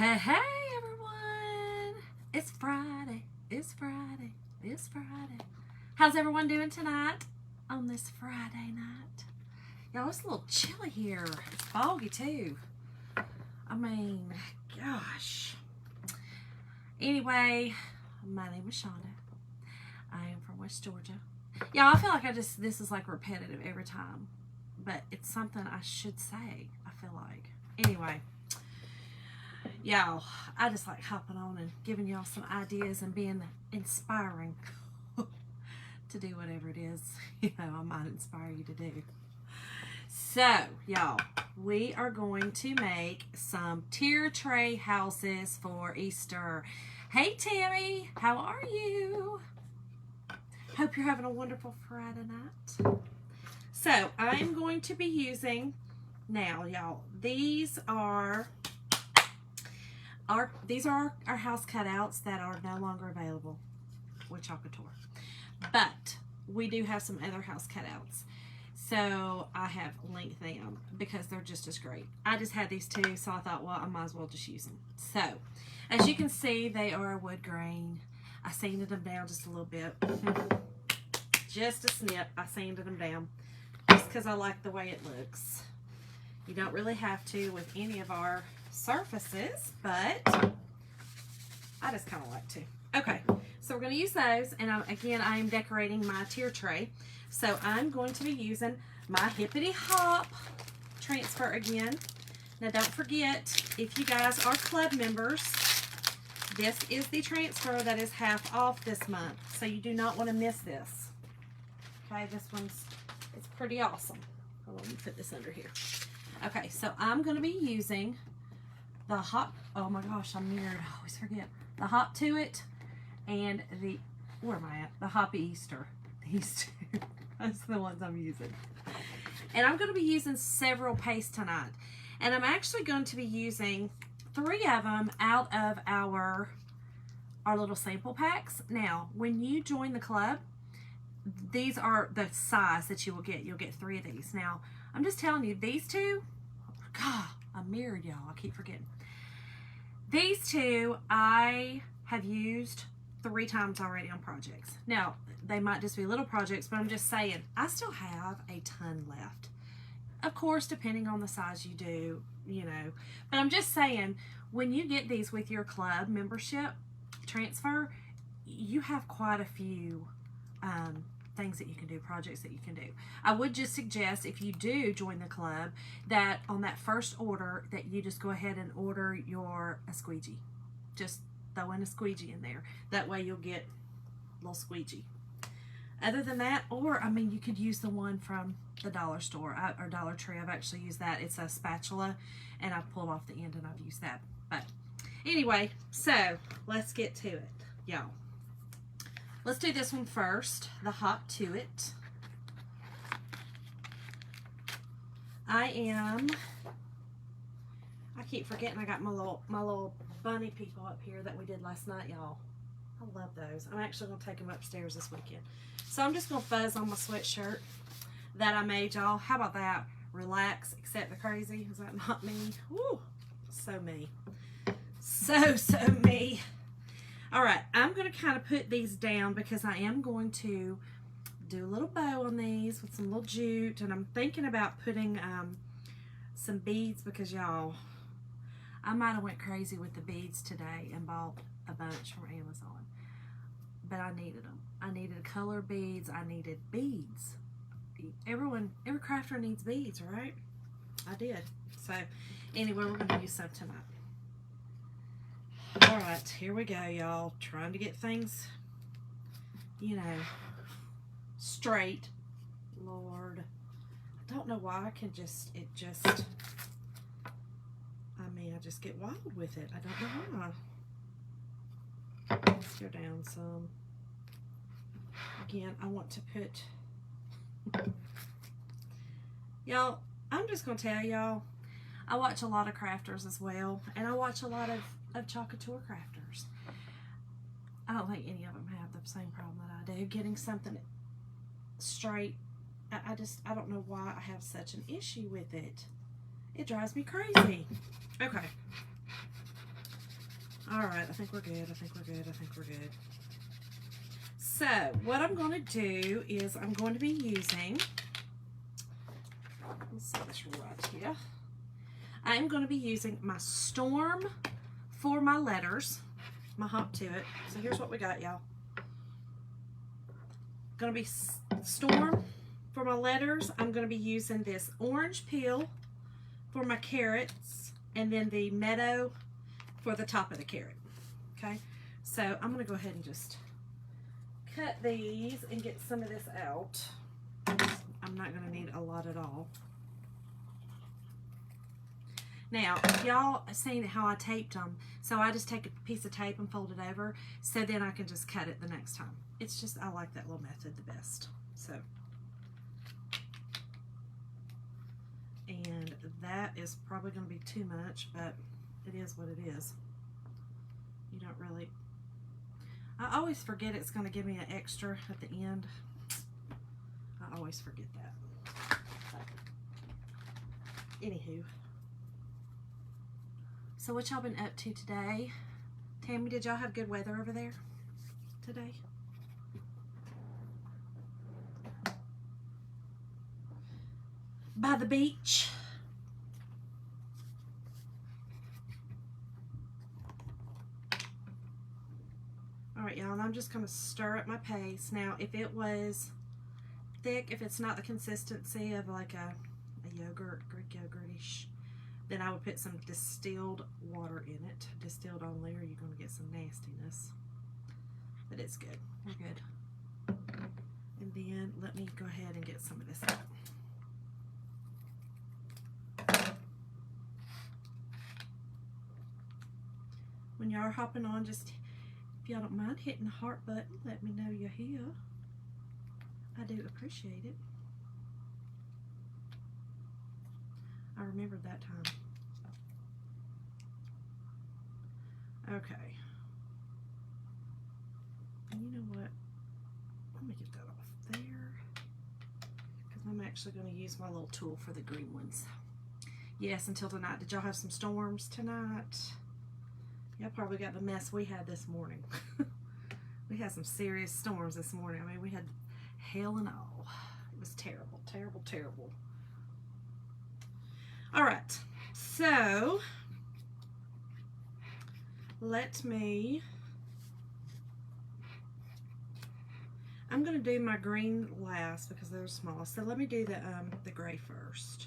Hey, hey everyone! It's Friday. It's Friday. It's Friday. How's everyone doing tonight on this Friday night? Y'all, it's a little chilly here. It's foggy too. I mean, gosh. Anyway, my name is Shonda. I am from West Georgia. Y'all, I feel like this is like repetitive every time, but it's something I should say, I feel like. Anyway. Y'all, I just like hopping on and giving y'all some ideas and being inspiring to do whatever it is, I might inspire you to do. So, y'all, we are going to make some tier tray houses for Easter. Hey, Tammy, how are you? Hope you're having a wonderful Friday night. So, I'm going to be using, now, y'all, these are our house cutouts that are no longer available with Choc Couture. But we do have some other house cutouts. So I have linked them because they're just as great. I just had these two, so I thought, well, I might as well just use them. So, as you can see, they are wood grain. I sanded them down just a little bit. Just a snip. I sanded them down just because I like the way it looks. You don't really have to with any of our surfaces, but I just kind of like to. Okay, so we're going to use those, and again, I am decorating my tier tray. So I'm going to be using my Hippity Hop transfer again. Now don't forget, if you guys are club members, this is the transfer that is half off this month, so you do not want to miss this. Okay, it's pretty awesome. Hold on, let me put this under here. Okay, so I'm going to be using the Hop, oh my gosh, I'm mirrored, I always forget. The Hop To It and where am I at? The Hop Easter. These two, that's the ones I'm using. And I'm going to be using several pastes tonight. And I'm actually going to be using 3 of them out of our little sample packs. Now, when you join the club, these are the size that you will get. You'll get 3 of these. Now, I'm just telling you, these two, God, I'm mirrored, y'all. I keep forgetting. These two, I have used 3 times already on projects. Now, they might just be little projects, but I'm just saying, I still have a ton left. Of course, depending on the size you do, But I'm just saying, when you get these with your club membership transfer, you have quite a few things that you can do, projects that you can do. I would just suggest, if you do join the club, that on that first order, that you just go ahead and order a squeegee. Just throw in a squeegee in there. That way you'll get a little squeegee. Other than that, or, I mean, you could use the one from the dollar store or Dollar Tree. I've actually used that. It's a spatula, and I've pulled off the end, and I've used that. But anyway, so let's get to it, y'all. Let's do this one first, the Hop To It. I keep forgetting I got my little bunny people up here that we did last night, y'all. I love those. I'm actually going to take them upstairs this weekend. So I'm just going to fuzz on my sweatshirt that I made, y'all. How about that? Relax, accept the crazy. Is that not me? Woo! So me. So me. All right, I'm going to kind of put these down because I am going to do a little bow on these with some little jute, and I'm thinking about putting some beads because, y'all, I might have went crazy with the beads today and bought a bunch from Amazon, but I needed them. I needed color beads. I needed beads. Every crafter needs beads, right? I did. So anyway, we're going to use some tonight. All right, here we go, y'all. Trying to get things, straight. Lord, I don't know why I just get wild with it. I don't know why. Let's go down some. Again, I want to put, y'all, I'm just going to tell y'all, I watch a lot of crafters as well, and I watch a lot of Choc Couture crafters. I don't think any of them have the same problem that I do, getting something straight. I don't know why I have such an issue with it. It drives me crazy. Okay. All right, I think we're good. I think we're good. I think we're good. So what I'm going to do is I'm going to be using, let's see this right here. I'm going to be using my Storm for my letters, my Hop to It. So here's what we got, y'all. Going to be Storm for my letters. I'm going to be using this orange peel for my carrots, and then the Meadow for the top of the carrot. Okay, so I'm going to go ahead and just cut these and get some of this out. I'm not going to need a lot at all. Now, y'all seen how I taped them, so I just take a piece of tape and fold it over, so then I can just cut it the next time. It's just, I like that little method the best. So, and that is probably going to be too much, but it is what it is. You don't really, I always forget it's going to give me an extra at the end. I always forget that. Anywho. So what y'all been up to today? Tammy, did y'all have good weather over there today? By the beach? Alright, y'all, and I'm just going to stir up my paste. Now, if it was thick, if it's not the consistency of like a yogurt, Greek yogurt-ish, then I would put some distilled water in it. Distilled only, or you're going to get some nastiness. But it's good. We're good. And then let me go ahead and get some of this out. When y'all are hopping on, just, if y'all don't mind hitting the heart button, let me know you're here. I do appreciate it. I remembered that time. Okay. And you know what? Let me get that off there, because I'm actually going to use my little tool for the green ones. Yes, until tonight. Did y'all have some storms tonight? Y'all probably got the mess we had this morning. We had some serious storms this morning. I mean, we had hail and all. It was terrible, terrible, terrible. All right, so let me, I'm going to do my green last because they're small. So let me do the gray first,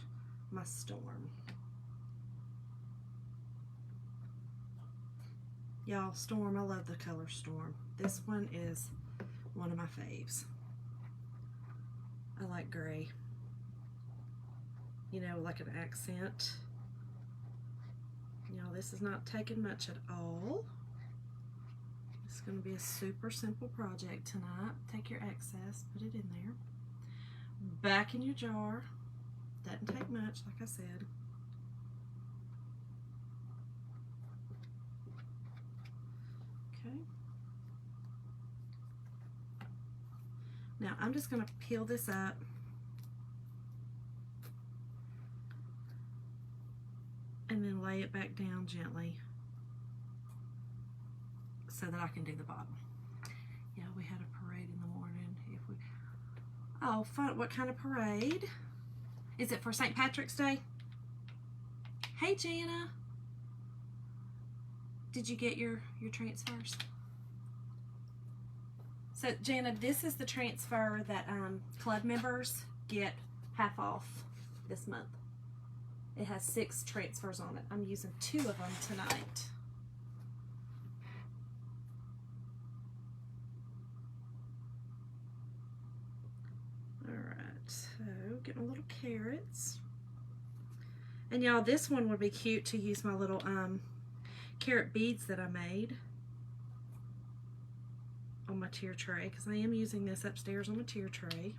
my Storm. Y'all, Storm, I love the color Storm. This one is one of my faves. I like gray. You know, like an accent. You know, this is not taking much at all. It's going to be a super simple project tonight. Take your excess, put it in there. Back in your jar. Doesn't take much, like I said. Okay. Now, I'm just going to peel this up. And then lay it back down gently so that I can do the bottom. Yeah, we had a parade in the morning. Oh, fun. What kind of parade? Is it for St. Patrick's Day? Hey, Jana. Did you get your transfers? So, Jana, this is the transfer that club members get half off this month. It has 6 transfers on it. I'm using 2 of them tonight. Alright, so get my little carrots. And y'all, this one would be cute to use my little carrot beads that I made on my tier tray, because I am using this upstairs on my tier tray.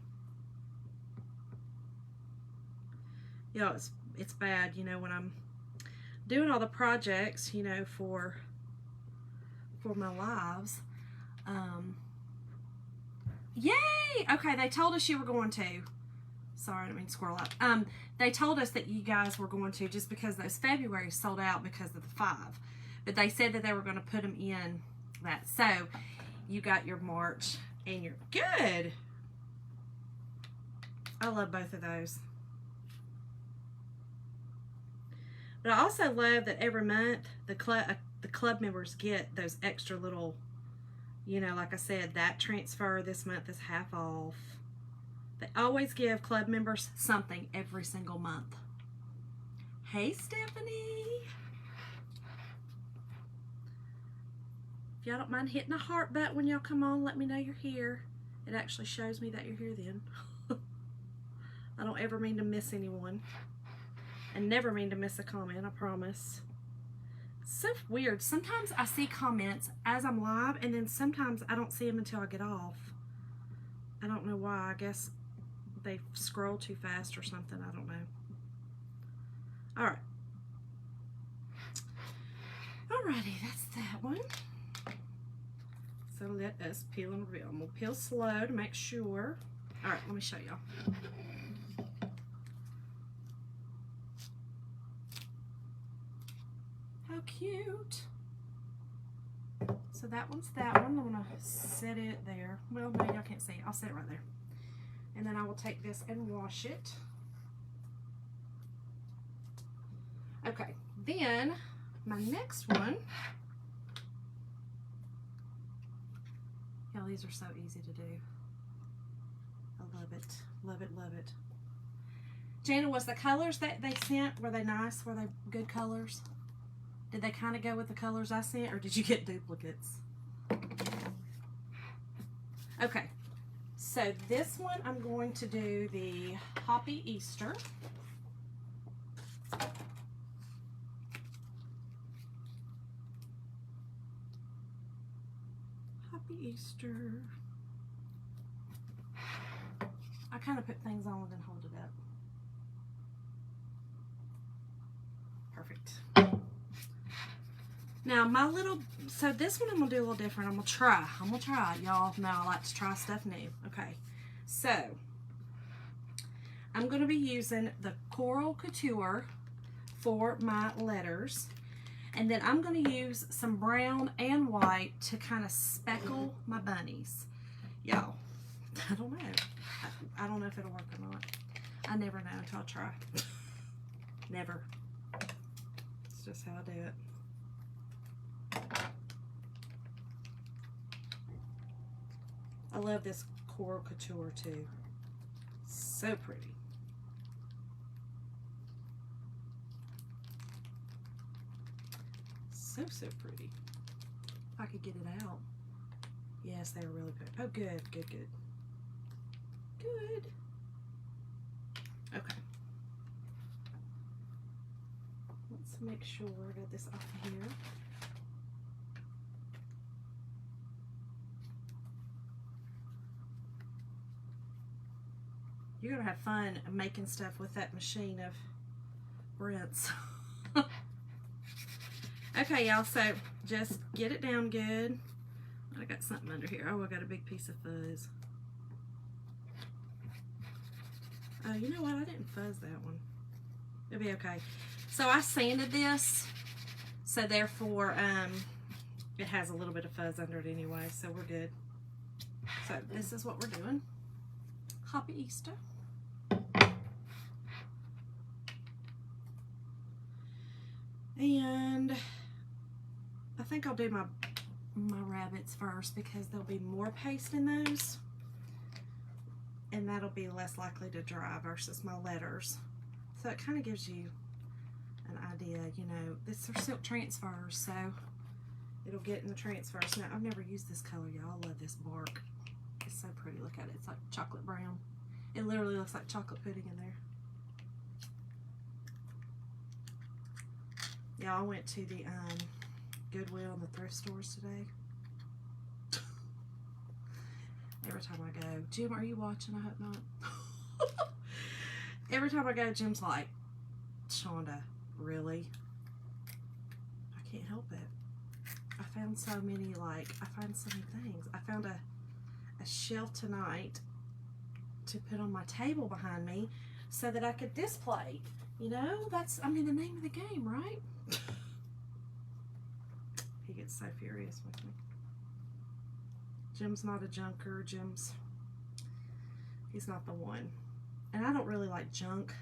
Y'all, it's bad, you know, when I'm doing all the projects, you know, for my lives. Yay! Okay, they told us you were going to. Sorry, I didn't mean to squirrel up. They told us that you guys were going to, just because those February sold out because of the 5. But they said that they were going to put them in that. So you got your March and your good. I love both of those. But I also love that every month the club members get those extra little, you know, like I said, that transfer this month is half off. They always give club members something every single month. Hey, Stephanie. If y'all don't mind hitting the heart button when y'all come on, let me know you're here. It actually shows me that you're here then. I don't ever mean to miss anyone. And never mean to miss a comment, I promise. It's so weird. Sometimes I see comments as I'm live, and then sometimes I don't see them until I get off. I don't know why. I guess they scroll too fast or something. I don't know. All right. Alrighty, that's that one. So let us peel and reveal. I'm going to peel slow to make sure. All right, let me show y'all. How cute. So that one's that one. I'm going to set it there. Well, no, y'all can't see it. I'll set it right there. And then I will take this and wash it. Okay, then my next one. Y'all, these are so easy to do. I love it. Love it, love it. Jana, was the colors that they sent, were they nice? Were they good colors? Did they kind of go with the colors I sent, or did you get duplicates? Okay, so this one I'm going to do the Hoppy Easter. Hoppy Easter. I kind of put things on and then hold it up. Perfect. Now my little, so this one I'm going to do a little different. I'm going to try. Y'all know I like to try stuff new. Okay. So, I'm going to be using the Coral Couture for my letters. And then I'm going to use some brown and white to kind of speckle my bunnies. Y'all, I don't know. I don't know if it'll work or not. I never know until I try. Never. It's just how I do it. I love this Coral Couture too. So pretty. So pretty. If I could get it out. Yes, they are really good. Oh, good. Good. Okay. Let's make sure I got this off here. You're going to have fun making stuff with that machine of Brent's. Okay, y'all, so just get it down good. I got something under here. Oh, I got a big piece of fuzz. Oh, you know what? I didn't fuzz that one. It'll be okay. So I sanded this, so therefore it has a little bit of fuzz under it anyway, so we're good. So this is what we're doing. Happy Easter. And I think I'll do my rabbits first because there'll be more paste in those. And that'll be less likely to dry versus my letters. So it kind of gives you an idea, you know. These are silk transfers, so it'll get in the transfers. Now, I've never used this color, y'all. I love this bark. It's so pretty. Look at it. It's like chocolate brown. It literally looks like chocolate pudding in there. Yeah, I went to the Goodwill and the thrift stores today. Every time I go, Jim, are you watching? I hope not. Every time I go, Jim's like, Shonda, really? I can't help it. I found so many, I find so many things. I found a shelf tonight to put on my table behind me so that I could display. You know, that's, I mean, the name of the game, right? He gets so furious with me. Jim's not a junker. He's not the one. And I don't really like junk,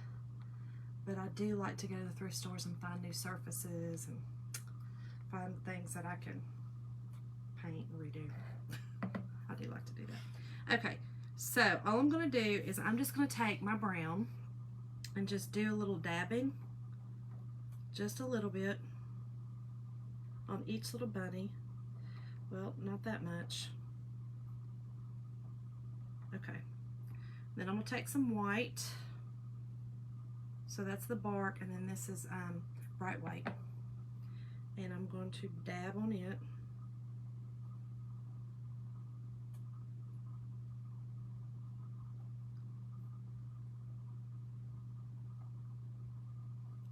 but I do like to go to the thrift stores and find new surfaces and find things that I can paint and redo. I do like to do that. Okay, so all I'm going to do is I'm just going to take my brown and just do a little dabbing, just a little bit on each little bunny. Well, not that much. Okay, then I'm going to take some white. So that's the bark, and then this is bright white. And I'm going to dab on it.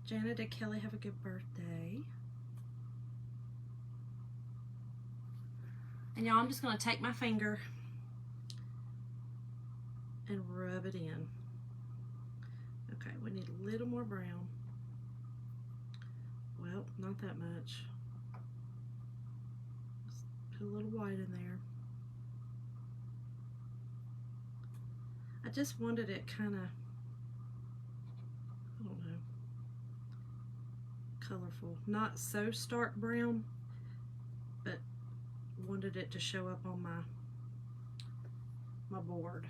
Jana, did Kelly have a good birthday? And y'all, I'm just going to take my finger and rub it in. Okay, we need a little more brown. Well, not that much. Just put a little white in there. I just wanted it kind of, I don't know, colorful. Not so stark brown, but wanted it to show up on my board.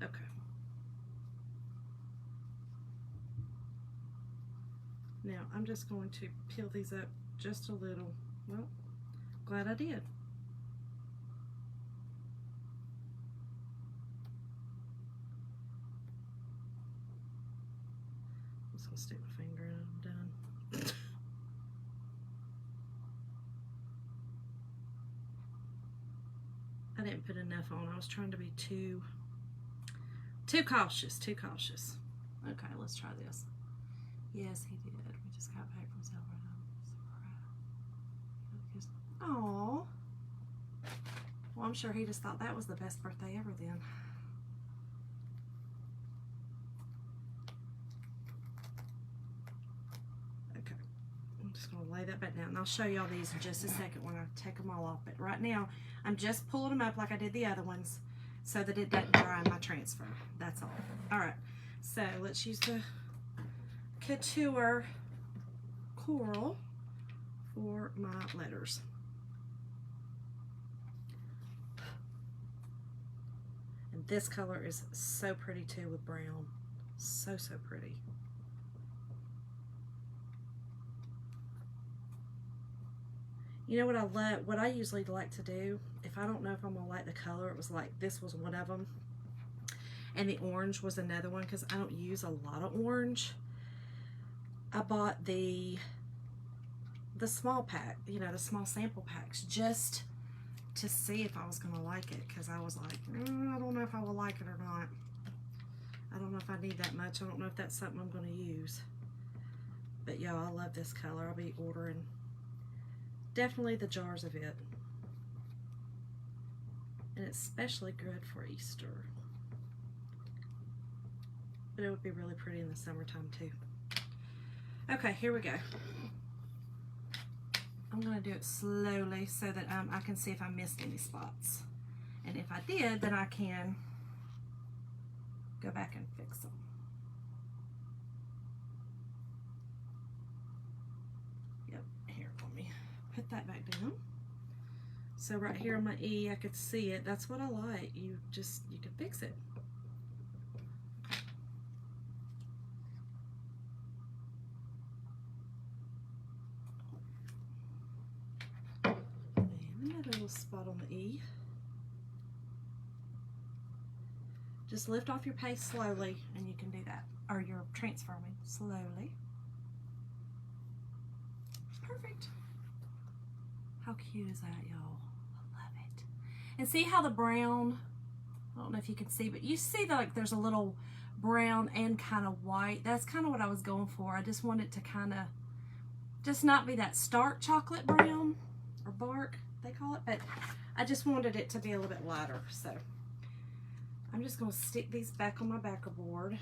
Okay. Now I'm just going to peel these up just a little. Well, glad I did. I'm just going to stick my finger in and I'm done. I didn't put enough on. I was trying to be too cautious, Okay, let's try this. Yes, he did. We just got back from celebrating. Aww. Well, I'm sure he just thought that was the best birthday ever then. Okay, I'm just going to lay that back down. And I'll show y'all these in just a second when I take them all off. But right now, I'm just pulling them up like I did the other ones, so that it doesn't dry in my transfer. That's all. All right, so let's use the Couture Coral for my letters. And this color is so pretty too with brown. So pretty. You know what I love, what I usually like to do, if I don't know if I'm gonna like the color, it was like, this was one of them. And the orange was another one, because I don't use a lot of orange. I bought the small pack, you know, the small sample packs, just to see if I was gonna like it, because I was like, I don't know if I will like it or not. I don't know if I need that much. I don't know if that's something I'm gonna use. But y'all, I love this color. I'll be ordering definitely the jars of it. And it's especially good for Easter. But it would be really pretty in the summertime too. Okay, here we go. I'm going to do it slowly so that I can see if I missed any spots. And if I did, then I can go back and fix them. Yep, here, let me put that back down. So right here on my E, I could see it. That's what I like. You can fix it. Spot on the E. Just lift off your paste slowly and you can do that, or you're transferring slowly. Perfect. How cute is that, y'all? I love it. And see how the brown, I don't know if you can see, but you see that like there's a little brown and kind of white. That's kind of what I was going for. I just wanted to kind of just not be that stark chocolate brown or bark they call it, but I just wanted it to be a little bit lighter. So I'm just going to stick these back on my backer board,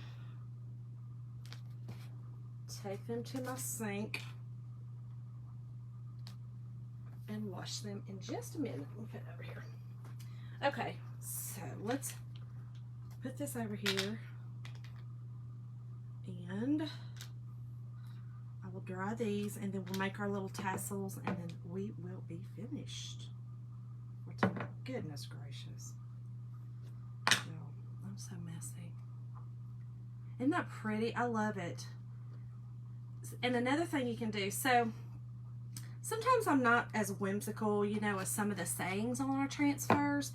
take them to my sink, and wash them in just a minute. We'll put it over here. Okay, so let's put this over here, and I will dry these, and then we'll make our little tassels, and then we will be finished. Goodness gracious. Oh, I'm so messy. Isn't that pretty? I love it. And another thing you can do, so sometimes I'm not as whimsical, you know, as some of the sayings on our transfers,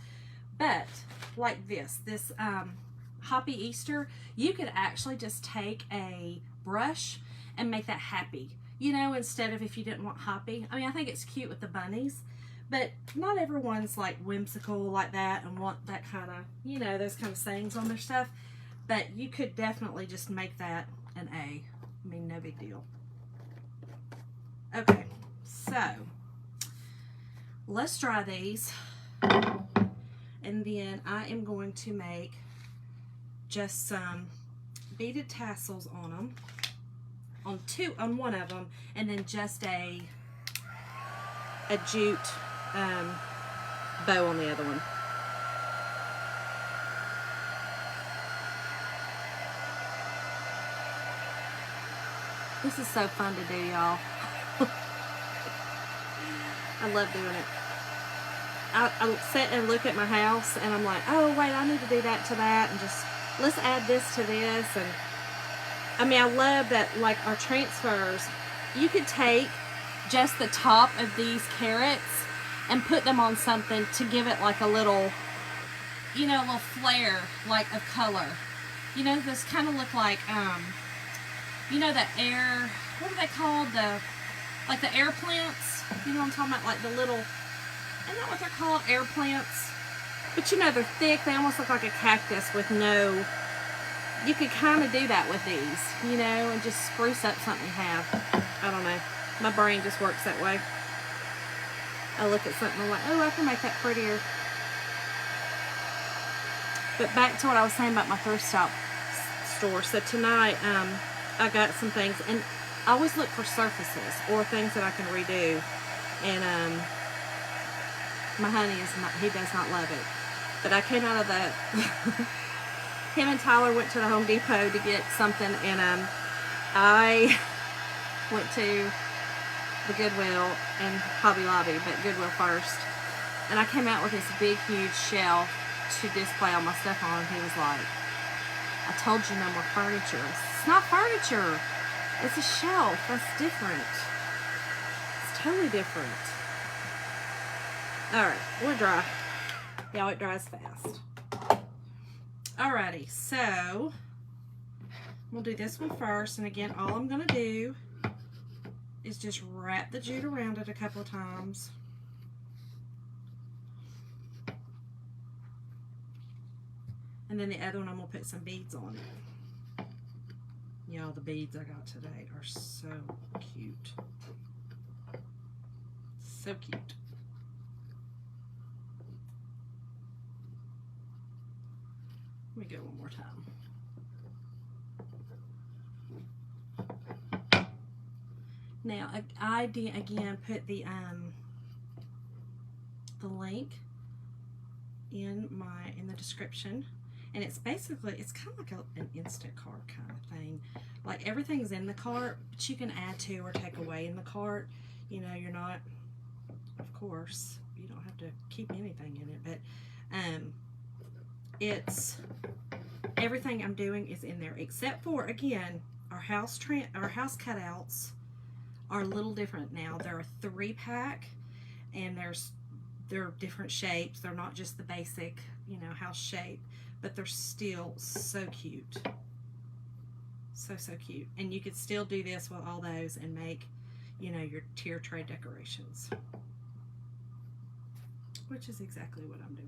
but like this Happy Easter, you could actually just take a brush and make that happy, you know, instead of if you didn't want happy. I mean, I think it's cute with the bunnies, but not everyone's like whimsical like that and want that kind of, you know, those kind of sayings on their stuff. But you could definitely just make that an A. I mean, no big deal. Okay, so let's dry these, and then I am going to make just some beaded tassels on them, on one of them, and then just a jute bow on the other one. This is so fun to do, y'all. I love doing it. I sit and look at my house, and I'm like, oh wait, I need to do that to that, and just let's add this to this. And I mean, I love that, like our transfers, you could take just the top of these carrots and put them on something to give it like a little, you know, a little flare, like of color. You know, this kind of look like, you know, the air, what are they called? Like the air plants. You know what I'm talking about? Like the little, isn't that what they're called? Air plants. But you know, they're thick. They almost look like a cactus with no, you could kind of do that with these, you know, and just spruce up something you have. I don't know. My brain just works that way. I look at something and I'm like, oh, I can make that prettier. But back to what I was saying about my thrift store. So tonight, I got some things, and I always look for surfaces or things that I can redo. And my honey he does not love it. But I came out of the, him and Tyler went to the Home Depot to get something, and I went to the Goodwill and Hobby Lobby, but Goodwill first. And I came out with this big, huge shelf to display all my stuff on. He was like, I told you no more furniture. It's not furniture. It's a shelf. That's different. It's totally different. Alright, we're dry. Y'all, it dries fast. Alrighty, so we'll do this one first. And again, all I'm going to do is just wrap the jute around it a couple of times. And then the other one, I'm going to put some beads on it. Y'all, the beads I got today are so cute. So cute. Let me go one more time. Now, I did, again, put the link in the description. And it's basically, it's kind of like an Instacart kind of thing. Like everything's in the cart, but you can add to or take away in the cart. You know, you're not, of course, you don't have to keep anything in it, but it's, everything I'm doing is in there, except for, again, our house cutouts are a little different now. They're a 3-pack, and they're different shapes. They're not just the basic, you know, house shape. But they're still so cute. So cute. And you could still do this with all those and make, you know, your tier tray decorations. Which is exactly what I'm doing.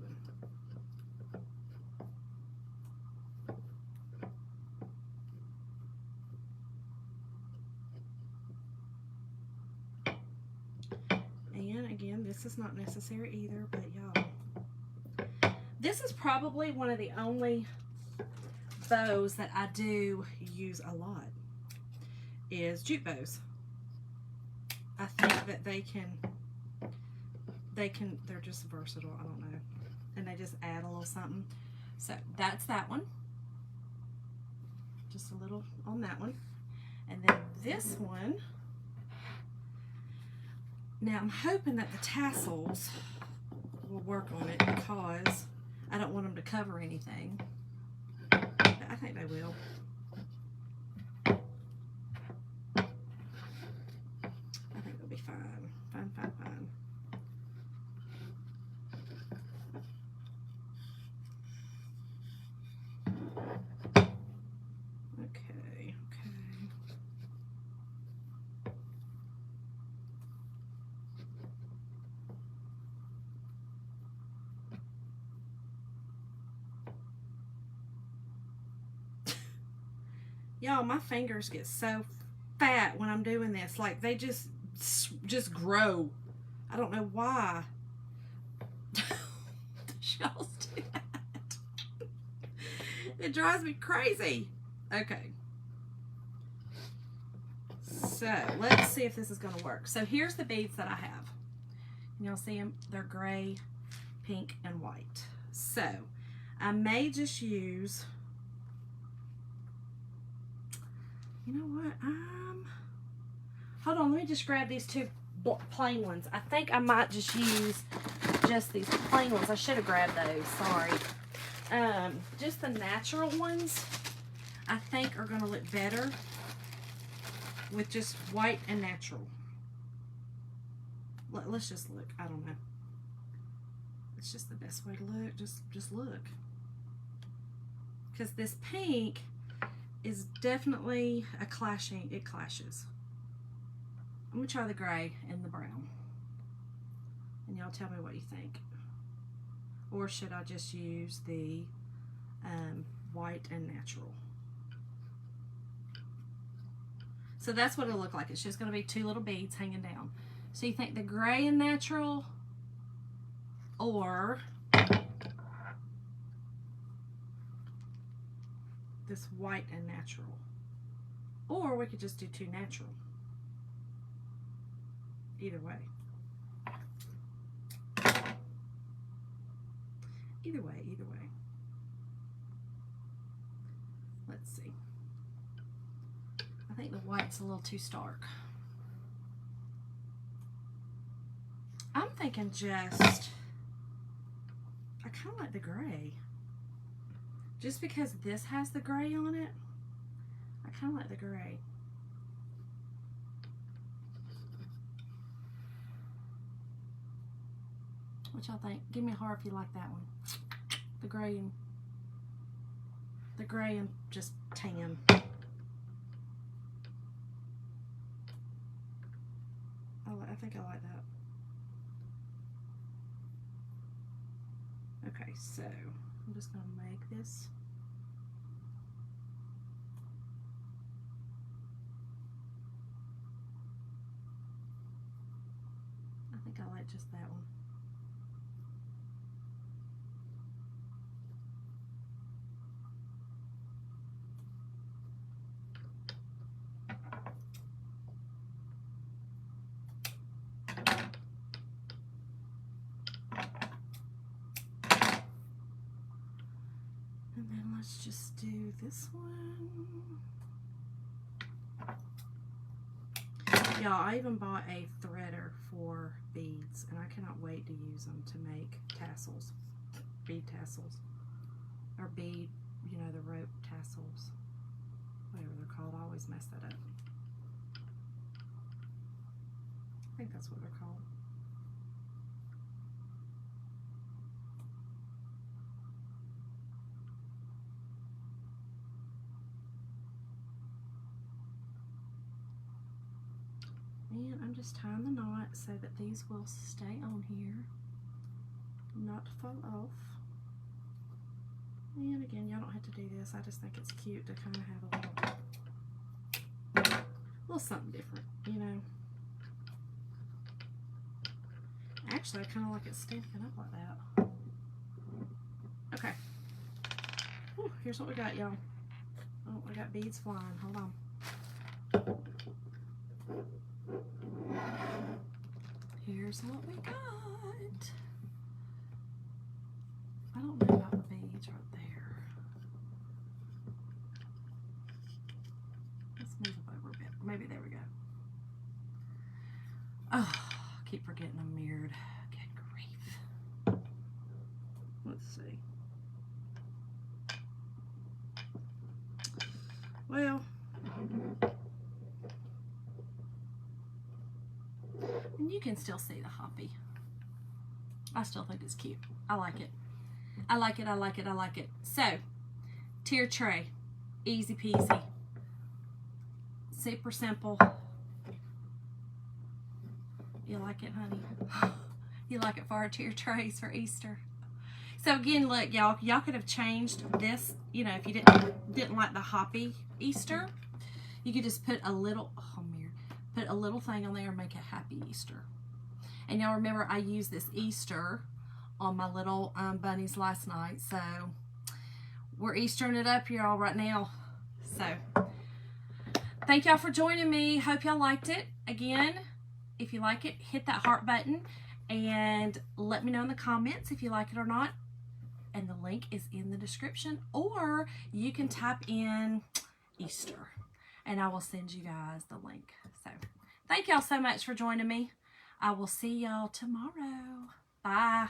again, this is not necessary either, but y'all, this is probably one of the only bows that I do use a lot, is jute bows. I think that they're just versatile, I don't know, and they just add a little something. So that's that one, just a little on that one. And then this one, now I'm hoping that the tassels will work on it because I don't want them to cover anything, but I think they will. I think they'll be fine. Fine. Okay. Y'all, my fingers get so fat when I'm doing this. Like, they just grow. I don't know why. Y'all do that. It drives me crazy. Okay. So, let's see if this is going to work. So, here's the beads that I have. Y'all see them? They're gray, pink, and white. So, I may just use... You know what? Hold on. Let me just grab these two plain ones. I think I might just use just these plain ones. I should have grabbed those. Sorry. Just the natural ones, I think, are going to look better with just white and natural. Let's just look. I don't know. It's just the best way to look. Just look. Because this pink is definitely a clashing. It clashes. I'm going to try the gray and the brown. And y'all tell me what you think. Or should I just use the white and natural? So that's what it'll look like. It's just going to be two little beads hanging down. So you think the gray and natural, or this white and natural, or we could just do two natural. Either way. Either way. Let's see. I think the white's a little too stark. I'm thinking just, I kind of like the gray. Just because this has the gray on it, I kind of like the gray. What y'all think? Give me a heart if you like that one. The gray and just tan. I think I like that. Okay, so I'm just going to make this. I think I like just that one. And then let's just do this one. Y'all, I even bought a threader for beads, and I cannot wait to use them to make tassels, bead tassels, or bead, you know, the rope tassels, whatever they're called. I always mess that up. I think that's what they're called. And I'm just tying the knot so that these will stay on here, not fall off. And again, y'all don't have to do this. I just think it's cute to kind of have a little something different, you know. Actually, I kind of like it stamping up like that. Okay. Whew, here's what we got, y'all. Oh, I got beads flying. Hold on. Here's what we got. I don't know about the beads right there. Let's move it over a bit. Maybe there we go. Oh, I keep forgetting I'm mirrored. Good grief. Let's see. Well, and you can still see the hoppy. I still think it's cute. I like it. I like it, I like it, I like it. So, tier tray. Easy peasy. Super simple. You like it, honey? You like it for our tier trays for Easter? So again, look, y'all could have changed this, you know, if you didn't like the hoppy Easter, you could just put a little, put a little thing on there and make a happy Easter. And y'all remember I used this Easter on my little bunnies last night, so we're Eastering it up here all right now. So thank y'all for joining me. Hope y'all liked it. Again, if you like it, hit that heart button and let me know in the comments if you like it or not. And the link is in the description, or you can type in Easter and I will send you guys the link. So thank y'all so much for joining me. I will see y'all tomorrow. Bye.